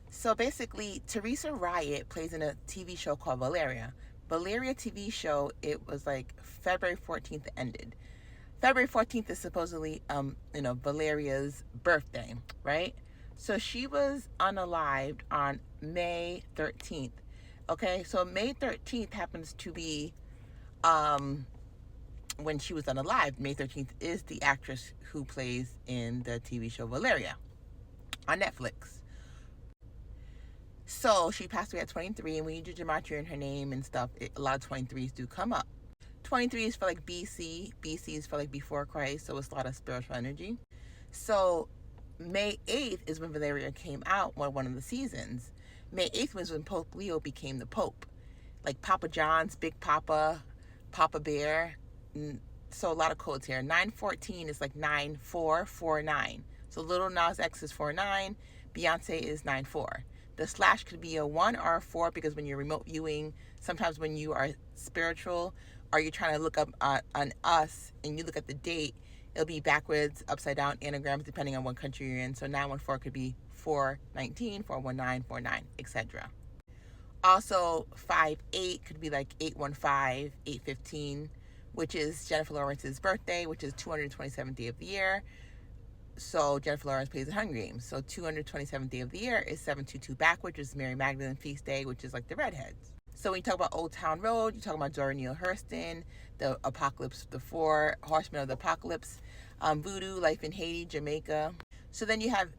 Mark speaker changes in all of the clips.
Speaker 1: So basically, Teresa Riott plays in a TV show called Valeria. Valeria TV show, it was like February 14th ended. February 14th is supposedly, Valeria's birthday, right? So she was unalived on May 13th. Okay, so May 13th happens to be when she was unalive. May 13th is the actress who plays in the TV show Valeria on Netflix. So she passed away at 23, and when you do gematria in her name and stuff, a lot of 23s do come up. 23 is for like BC. BC is for like before Christ, so it's a lot of spiritual energy. So May 8th is when Valeria came out, one of the seasons. May 8th was when Pope Leo became the Pope. Like Papa John's, Big Papa, Papa Bear. So a lot of codes here. 914 is like 9449. So Little Nas X is 49. Beyonce is 94. The slash could be a 1 or a 4 because when you're remote viewing, sometimes when you are spiritual or you're trying to look up on us and you look at the date, it'll be backwards, upside down, anagrams depending on what country you're in. So 914 could be 419, 419, 49, etc. Also, 58 could be like 815, 815, which is Jennifer Lawrence's birthday, which is 227th day of the year. So Jennifer Lawrence plays the Hunger Games. So 227th day of the year is 722 backwards, which is Mary Magdalene feast day, which is like the redheads. So when you talk about Old Town Road, you're talking about Zora Neale Hurston, the Apocalypse, the Four Horsemen of the Apocalypse, Voodoo, Life in Haiti, Jamaica. So then you have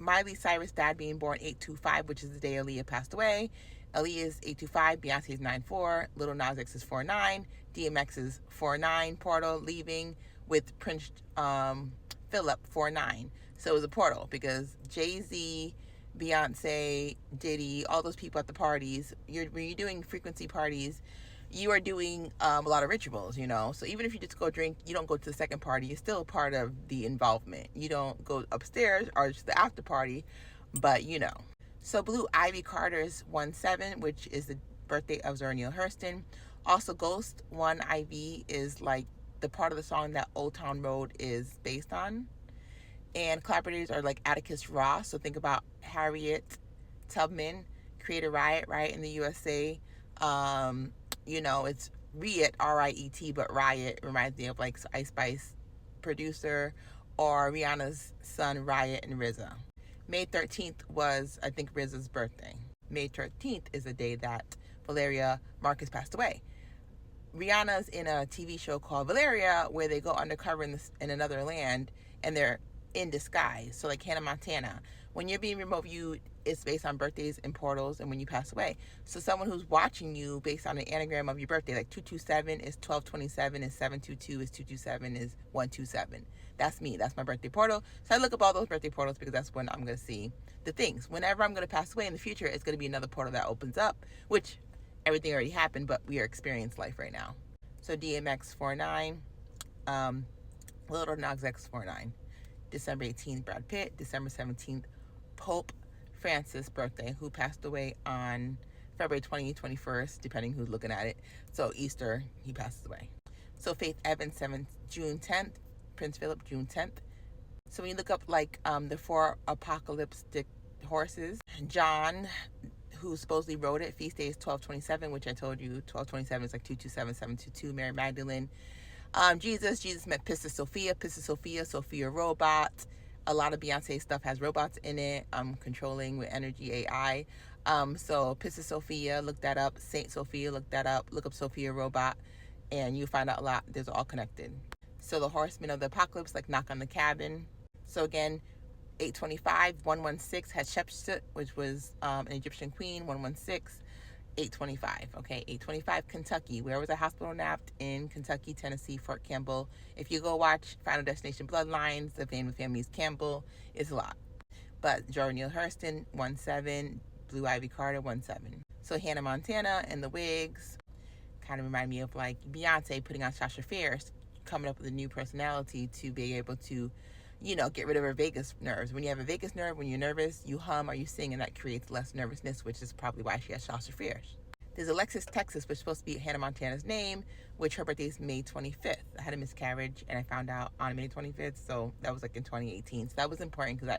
Speaker 1: Miley Cyrus' dad being born 825, which is the day Aaliyah passed away. Aaliyah is 825, Beyonce is 94, Little Nas X is 49, DMX is 49, Portal leaving with Prince Philip 49. So it was a portal because Jay-Z, Beyonce, Diddy, all those people at the parties, when you're doing frequency parties, you are doing a lot of rituals, So even if you just go drink, you don't go to the second party, you're still part of the involvement. You don't go upstairs or just the after party, but So Blue Ivy Carter's 17, which is the birthday of Zora Neale Hurston. Also Ghost 1 IV is like the part of the song that Old Town Road is based on. And collaborators are like Atticus Ross. So think about Harriet Tubman, created Riott in the USA. It's Riott, R-I-E-T, but Riott reminds me of like Ice Spice producer, or Rihanna's son Riott and RZA. May 13th was, I think, RZA's birthday. May 13th is the day that Valeria Márquez passed away. Rihanna's in a TV show called Valeria where they go undercover in another land and they're in disguise. So like Hannah Montana. When you're being remote viewed, it's based on birthdays and portals and when you pass away. So someone who's watching you based on an anagram of your birthday, like 227 is 1227, is 722 is 227, is 127. That's me. That's my birthday portal. So I look up all those birthday portals because that's when I'm going to see the things. Whenever I'm going to pass away in the future, it's going to be another portal that opens up, which everything already happened, but we are experiencing life right now. So DMX 49, Little Nas X 49. December 18th, Brad Pitt. December 17th, Pope Francis' birthday, who passed away on February 20th, 21st, depending who's looking at it. So Easter, he passes away. So Faith Evans, June 10th. Prince Philip, June 10th. So when you look up like the four apocalyptic horses, John, who supposedly wrote it, feast day is 1227, which I told you 1227 is like 227, 722, Mary Magdalene. Jesus met Pistis Sophia robot. A lot of Beyonce stuff has robots in it. Controlling with energy AI. So Pistis Sophia, look that up. Saint Sophia, look that up. Look up Sophia robot, and you find out a lot. There's all connected. So the horsemen of the apocalypse, like knock on the cabin. So again, 825, 116 Hatshepsut, which was an Egyptian queen, 116, 825. Okay, 825 Kentucky. Where was a hospital napped? In Kentucky, Tennessee, Fort Campbell. If you go watch Final Destination Bloodlines, the families Campbell, it's a lot. But Zora Neale Hurston, 17, Blue Ivy Carter, 17. So Hannah Montana and the wigs kind of remind me of like Beyonce putting on Sasha Fierce, coming up with a new personality to be able to, get rid of her vagus nerves. When you have a vagus nerve, when you're nervous, you hum or you sing, and that creates less nervousness, which is probably why she has Sasha Fierce. There's Alexis Texas, which is supposed to be Hannah Montana's name, which her birthday is May 25th. I had a miscarriage, and I found out on May 25th, so that was like in 2018. So that was important because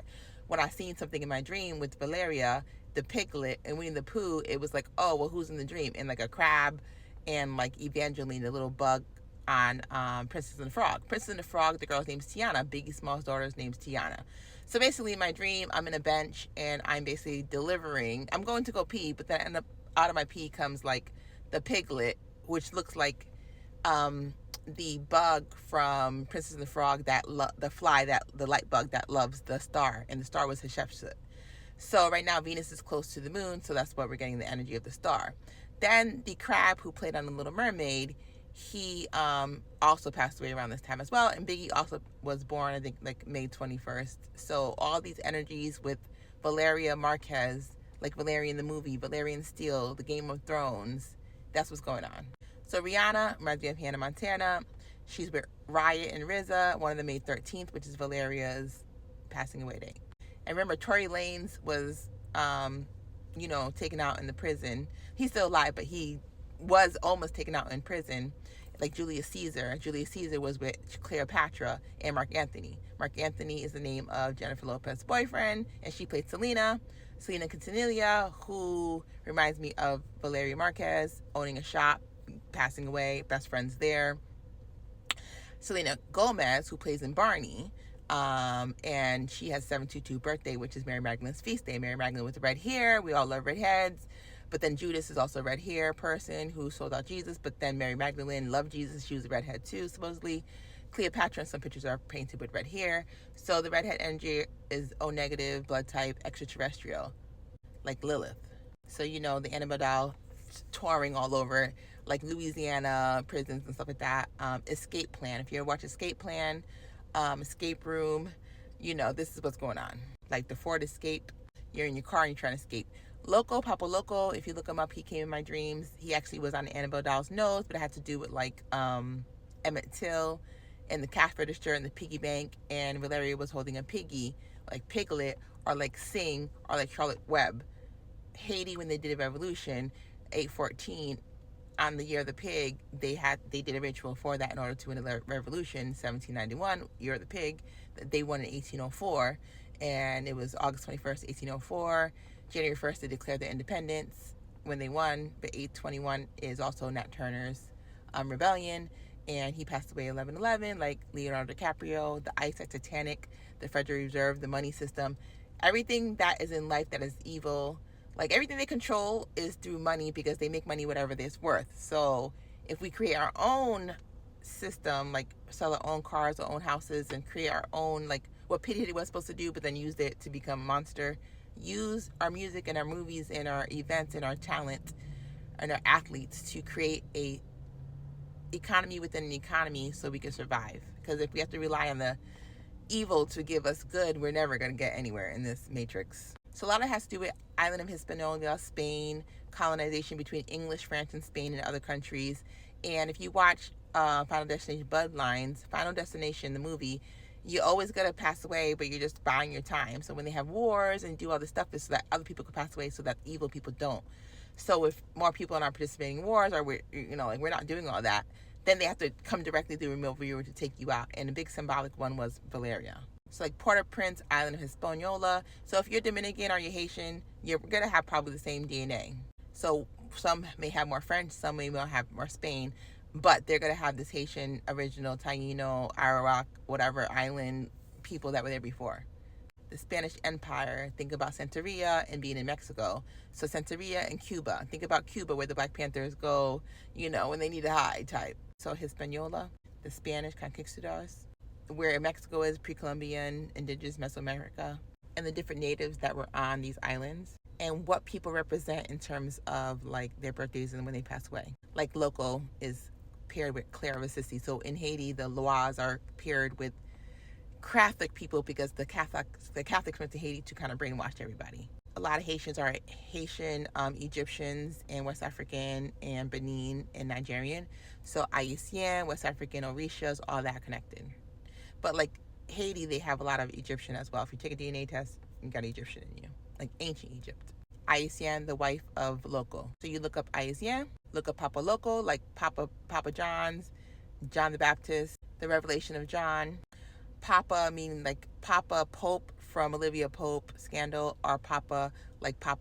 Speaker 1: when I seen something in my dream with Valeria, the piglet, and Winnie the Pooh, it was like, oh, well, who's in the dream? And like a crab and like Evangeline, the little bug on Princess and the Frog. Princess and the Frog, the girl's name's Tiana. Biggie Small's daughter's name's Tiana. So basically in my dream, I'm in a bench and I'm basically delivering. I'm going to go pee, but then I end up, out of my pee comes like the piglet, which looks like the bug from Princess and the Frog, that the fly, that the light bug that loves the star, and the star was Hatshepsut. So right now Venus is close to the moon, so that's why we're getting the energy of the star. Then the crab who played on The Little Mermaid, he also passed away around this time as well, and Biggie also was born, I think, like May 21st. So all these energies with Valeria Márquez, like Valeria in the movie, Valeria in Steel, the Game of Thrones, that's what's going on. So Rihanna reminds me of Hannah Montana. She's with Riott and RZA. One of them May 13th, which is Valeria's passing away date. And remember, Tory Lanez was, taken out in the prison. He's still alive, but he was almost taken out in prison, like Julius Caesar. Julius Caesar was with Cleopatra and Mark Anthony. Mark Anthony is the name of Jennifer Lopez's boyfriend, and she played Selena Quintanilla, who reminds me of Valeria Márquez, owning a shop, passing away, best friends there. Selena Gomez, who plays in Barney, and she has 722 birthday, which is Mary Magdalene's feast day. Mary Magdalene with the red hair. We all love redheads. But then Judas is also a red hair person who sold out Jesus. But then Mary Magdalene loved Jesus. She was a redhead too, supposedly. Cleopatra, and some pictures are painted with red hair. So the redhead energy is O negative, blood type, extraterrestrial, like Lilith. So, the Annabelle doll touring all over, like Louisiana prisons and stuff like that. Escape Plan. If you ever watch Escape Plan, Escape Room, this is what's going on. Like the Ford Escape, you're in your car and you're trying to escape. Loco, Papa Loco, if you look him up, he came in my dreams. He actually was on the Annabelle doll's nose, but it had to do with like Emmett Till and the cash register and the piggy bank, and Valeria was holding a piggy, like Piglet, or like Sing, or like Charlotte Webb. Haiti, when they did a revolution, 814, on the year of the pig, they did a ritual for that in order to win a revolution. 1791, year of the pig, they won in 1804, and it was August 21st, 1804. January 1st, they declared their independence when they won, but 821 is also Nat Turner's rebellion, and he passed away 11/11, like Leonardo DiCaprio. The ice at Titanic, the Federal Reserve, the money system, everything that is in life that is evil, like everything they control is through money, because they make money whatever it's worth. So if we create our own system, like sell our own cars, our own houses, and create our own, like what P. Diddy was supposed to do, but then used it to become a monster, use our music and our movies and our events and our talent and our athletes to create a economy within an economy so we can survive. Because if we have to rely on the evil to give us good, we're never going to get anywhere in this matrix. So a lot of it has to do with island of Hispaniola, Spain, colonization between English, France, and Spain and other countries. And if you watch Final Destination Bloodlines, Final Destination, the movie, you always got to pass away, but you're just buying your time. So when they have wars and do all this stuff, it's so that other people can pass away so that evil people don't. So if more people are not participating in wars, or we're not doing all that, then they have to come directly through remote viewer to take you out. And the big symbolic one was Valeria. So like Port-au-Prince, island of Hispaniola. So if you're Dominican or you're Haitian, you're going to have probably the same DNA. So some may have more French, some may have more Spain, but they're going to have this Haitian, original, Taino, Arawak, whatever island people that were there before. The Spanish Empire, think about Santeria and being in Mexico. So Santeria and Cuba. Think about Cuba, where the Black Panthers go, when they need to hide type. So Hispaniola, the Spanish conquistadors, where Mexico is pre-Columbian, indigenous Mesoamerica, and the different natives that were on these islands, and what people represent in terms of like their birthdays and when they pass away. Like Loco is paired with Claire of Assisi. So in Haiti, the Loas are paired with Catholic people because the Catholics went to Haiti to kind of brainwash everybody. A lot of Haitians are Haitian, Egyptians, and West African, and Benin, and Nigerian. So Haitian, West African, Orishas, all that connected. But like Haiti, they have a lot of Egyptian as well. If you take a DNA test, you got Egyptian in you, like ancient Egypt. Haitian, the wife of Loco. So you look up Haitian, look up Papa Loco, like Papa John's, John the Baptist, the Revelation of John. Papa meaning like Papa, Pope, from Olivia Pope scandal or Papa, like Papa